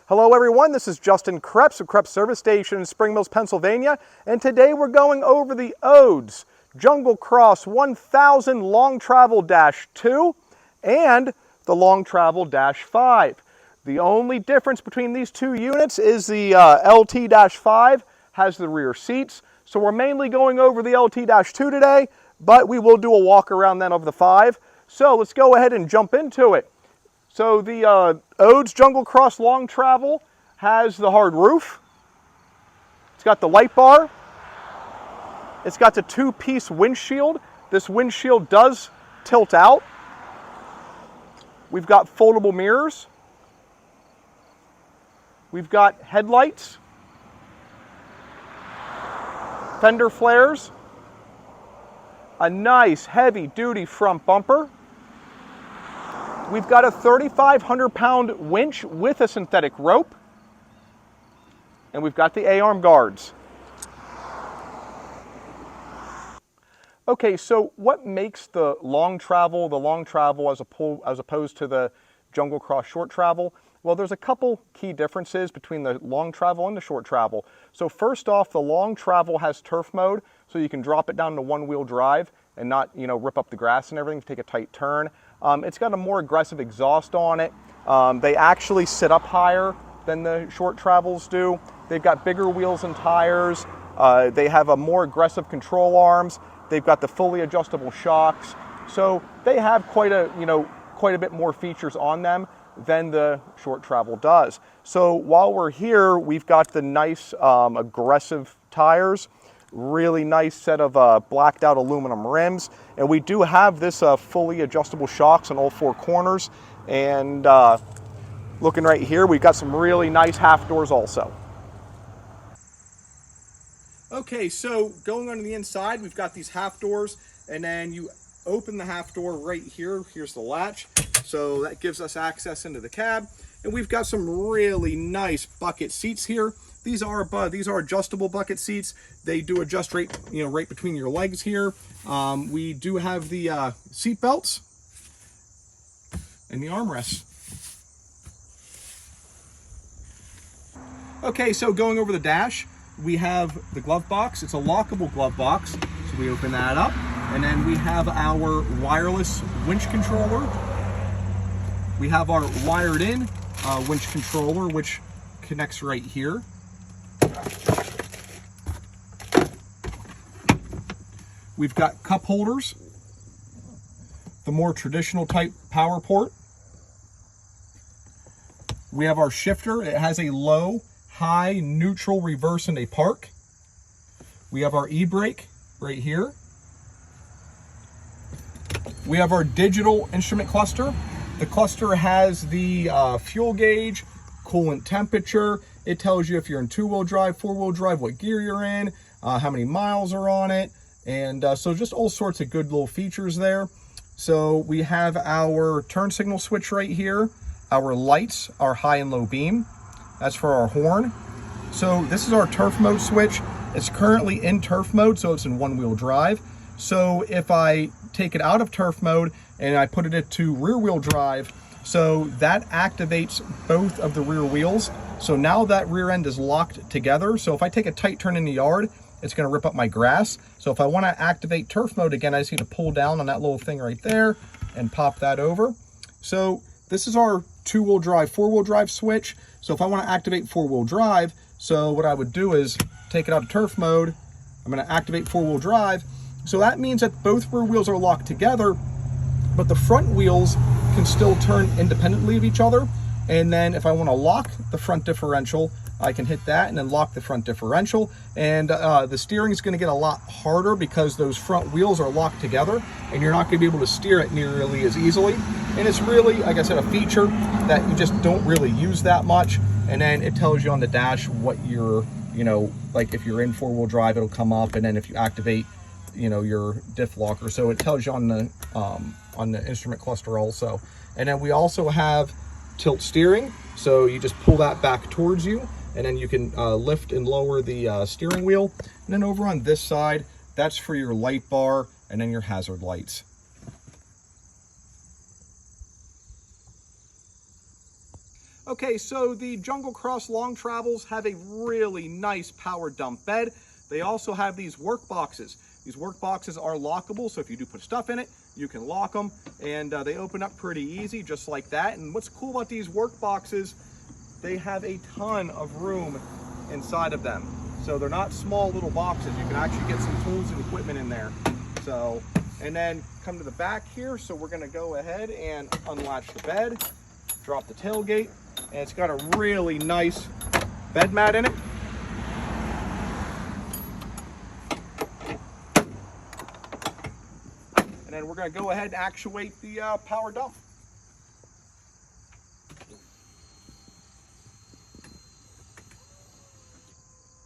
Hello everyone, this is Justin Krebs of Krebs Service Station in Spring Mills, Pennsylvania, and today we're going over the Odes Junglecross 1000 Long Travel -2 and the Long Travel -5. The only difference between these two units is the LT-5 has the rear seats, so we're mainly going over the LT-2 today, but we will do a walk around then of the 5. So let's go ahead and jump into it. So the Odes Junglecross Long Travel has the hard roof. It's got the light bar. It's got the two-piece windshield. This windshield does tilt out. We've got foldable mirrors. We've got headlights, fender flares, a nice heavy-duty front bumper. We've got a 3,500-pound winch with a synthetic rope. And we've got the A-arm guards. Okay, so what makes the long travel as opposed to the Junglecross short travel? Well, there's a couple key differences between the long travel and the short travel. So first off, the long travel has turf mode, so you can drop it down to one-wheel drive and not, rip up the grass and everything, take a tight turn. It's got a more aggressive exhaust on it. They actually sit up higher than the short travels do. They've got bigger wheels and tires. They have a more aggressive control arms. They've got the fully adjustable shocks. So they have quite a bit more features on them than the short travel does. So while we're here, we've got the nice aggressive tires. Really nice set of blacked out aluminum rims, and we do have this fully adjustable shocks on all four corners. And looking right here, we've got some really nice half doors also. Okay, so going on the inside, we've got these half doors, and then you open the half door right here. Here's the latch, so that gives us access into the cab. And we've got some really nice bucket seats here. These are adjustable bucket seats. They do adjust right between your legs here. We do have the seat belts and the armrests. Okay, so going over the dash, we have the glove box. It's a lockable glove box, so we open that up, and then we have our wireless winch controller. We have our wired-in winch controller, which connects right here. We've got cup holders, the more traditional type power port. We have our shifter. It has a low, high, neutral, reverse, and a park. We have our e-brake right here. We have our digital instrument cluster. The cluster has the fuel gauge, coolant temperature. It tells you if you're in two-wheel drive, four-wheel drive, what gear you're in, how many miles are on it, and so just all sorts of good little features there. So we have our turn signal switch right here. Our lights are high and low beam. That's for our horn. So this is our turf mode switch. It's currently in turf mode, so it's in one-wheel drive. So if I take it out of turf mode and I put it into rear-wheel drive, so that activates both of the rear wheels. So now that rear end is locked together. So if I take a tight turn in the yard, it's going to rip up my grass. So if I want to activate turf mode again, I just need to pull down on that little thing right there and pop that over. So this is our two-wheel drive, four-wheel drive switch. So if I want to activate four-wheel drive, so what I would do is take it out of turf mode. I'm going to activate four-wheel drive. So that means that both rear wheels are locked together, but the front wheels can still turn independently of each other. And then if I want to lock the front differential, I can hit that and then lock the front differential. And the steering is going to get a lot harder because those front wheels are locked together, and you're not going to be able to steer it nearly as easily. And it's really, like I said, a feature that you just don't really use that much. And then it tells you on the dash what you're, like if you're in four-wheel drive, it'll come up. And then if you activate, your diff locker. So it tells you on the instrument cluster also. And then we also have tilt steering. So you just pull that back towards you, and then you can lift and lower the steering wheel. And then over on this side, that's for your light bar and then your hazard lights. Okay, so the Junglecross long travels have a really nice power dump bed. They also have these work boxes. These work boxes are lockable, so if you do put stuff in it, you can lock them, and they open up pretty easy, just like that. And what's cool about these work boxes, they have a ton of room inside of them. So they're not small little boxes. You can actually get some tools and equipment in there. So, and then come to the back here. So we're gonna go ahead and unlatch the bed, drop the tailgate, and it's got a really nice bed mat in it. And then we're gonna go ahead and actuate the power dump.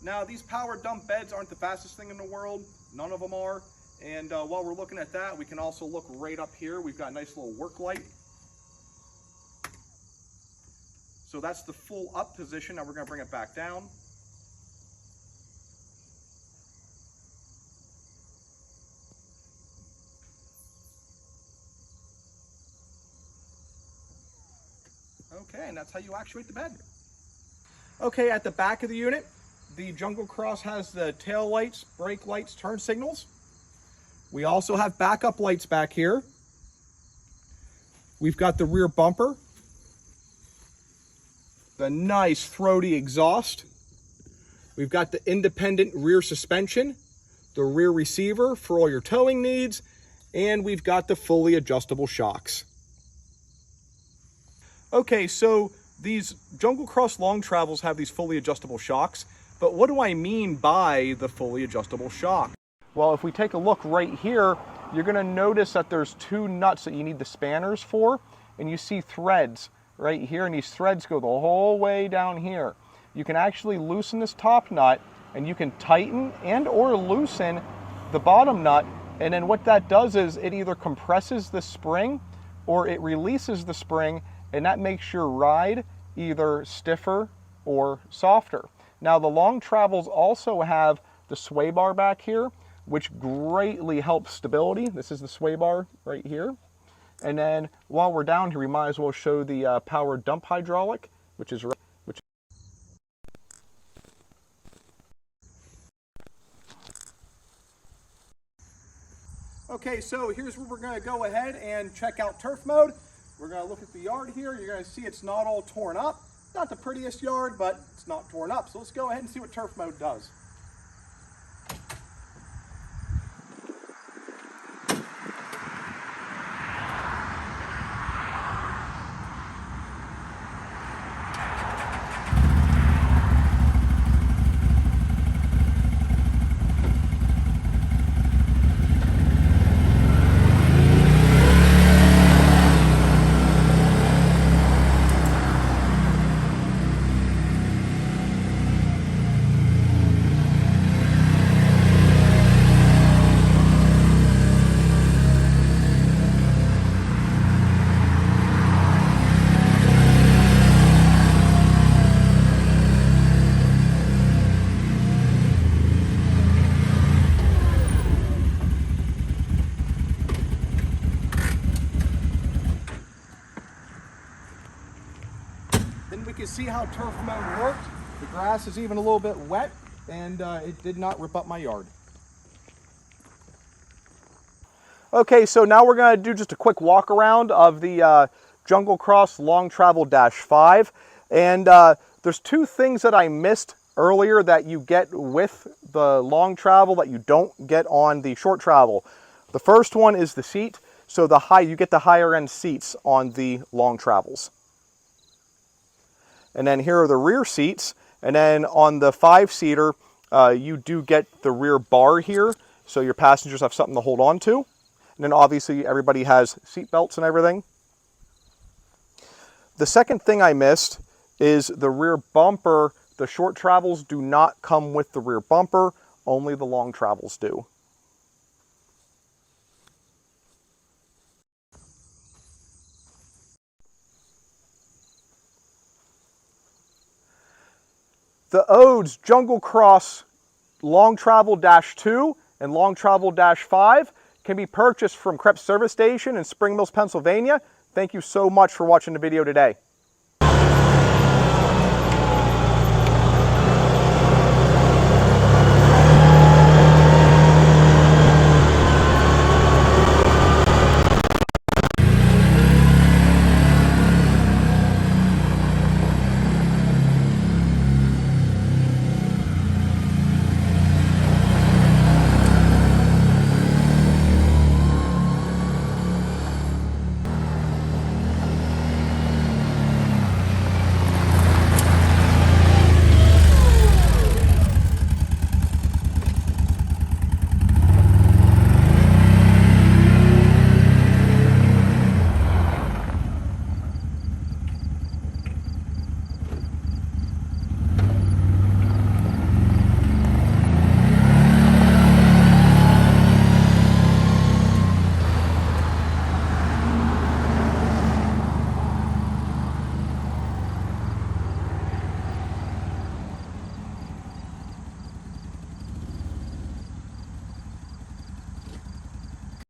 Now, these power dump beds aren't the fastest thing in the world. None of them are. And while we're looking at that, we can also look right up here. We've got a nice little work light. So that's the full up position. Now we're going to bring it back down. Okay, and that's how you actuate the bed. Okay, at the back of the unit, the Junglecross has the tail lights, brake lights, turn signals. We also have backup lights back here. We've got the rear bumper, the nice throaty exhaust. We've got the independent rear suspension, the rear receiver for all your towing needs, and we've got the fully adjustable shocks. Okay, so these Junglecross long travels have these fully adjustable shocks, but what do I mean by the fully adjustable shock? Well, if we take a look right here, you're gonna notice that there's two nuts that you need the spanners for, and you see threads right here, and these threads go the whole way down here. You can actually loosen this top nut, and you can tighten and or loosen the bottom nut, and then what that does is it either compresses the spring or it releases the spring, and that makes your ride either stiffer or softer. Now, the long travels also have the sway bar back here, which greatly helps stability. This is the sway bar right here. And then while we're down here, we might as well show the power dump hydraulic, which is Okay, so here's where we're going to go ahead and check out turf mode. We're going to look at the yard here. You're going to see it's not all torn up. Not the prettiest yard, but it's not torn up. So let's go ahead and see what turf mode does. Then we can see how turf mode worked. The grass is even a little bit wet, and it did not rip up my yard. Okay, so now we're going to do just a quick walk around of the Junglecross Long Travel -5. And there's two things that I missed earlier that you get with the long travel that you don't get on the short travel. The first one is the seat. So you get the higher end seats on the long travels. And then here are the rear seats. And then on the 5-seater, you do get the rear bar here, so your passengers have something to hold on to. And then obviously everybody has seat belts and everything. The second thing I missed is the rear bumper. The short travels do not come with the rear bumper, only the long travels do. The Odes Junglecross Long Travel -2 and Long Travel -5 can be purchased from Krebs Service Station in Spring Mills, Pennsylvania. Thank you so much for watching the video today.